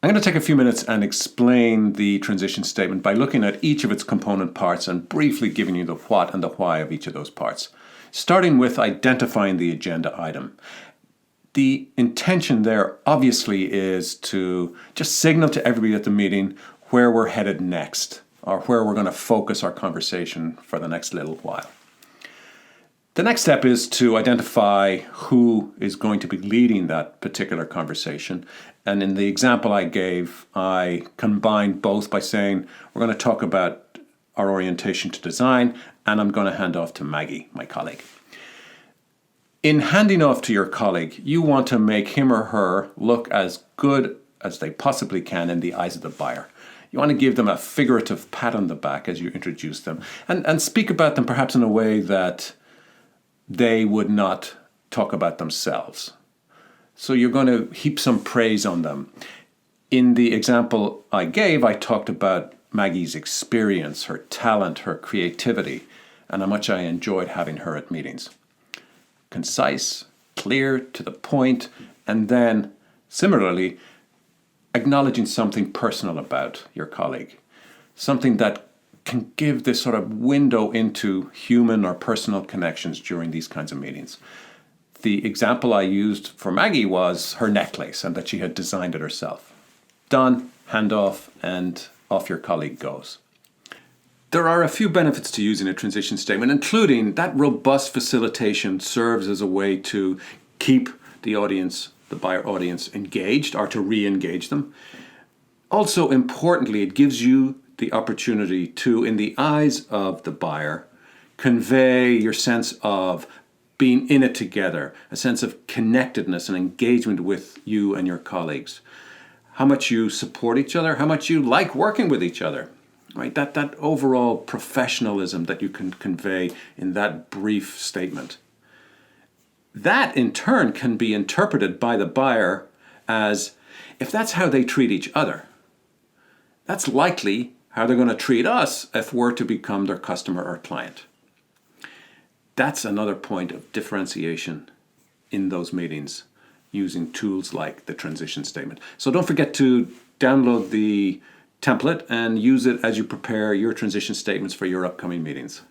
I'm going to take a few minutes and explain the transition statement by looking at each of its component parts and briefly giving you the what and the why of each of those parts. Starting with identifying the agenda item. The intention there obviously is to just signal to everybody at the meeting where we're headed next, or where we're going to focus our conversation for the next little while. The next step is to identify who is going to be leading that particular conversation. And in the example I gave, I combined both by saying we're going to talk about our orientation to design, and I'm going to hand off to Maggie, my colleague. In handing off to your colleague, you want to make him or her look as good as they possibly can in the eyes of the buyer. You want to give them a figurative pat on the back as you introduce them, and speak about them perhaps in a way that they would not talk about themselves. So you're going to heap some praise on them. In the example I gave, I talked about Maggie's experience, her talent, her creativity, and how much I enjoyed having her at meetings. Concise, clear, to the point, and then, similarly, acknowledging something personal about your colleague. Something that can give this sort of window into human or personal connections during these kinds of meetings. The example I used for Maggie was her necklace and that she had designed it herself. Done, hand off, and off your colleague goes. There are a few benefits to using a transition statement, including that robust facilitation serves as a way to keep the audience, the buyer audience, engaged or to re-engage them. Also, importantly, it gives you the opportunity to, in the eyes of the buyer, convey your sense of being in it together, a sense of connectedness and engagement with you and your colleagues. How much you support each other, how much you like working with each other. Right? That overall professionalism that you can convey in that brief statement. That, in turn, can be interpreted by the buyer as, if that's how they treat each other, that's likely how they're going to treat us if we're to become their customer or client. That's another point of differentiation in those meetings using tools like the transition statement. So don't forget to download the template and use it as you prepare your transition statements for your upcoming meetings.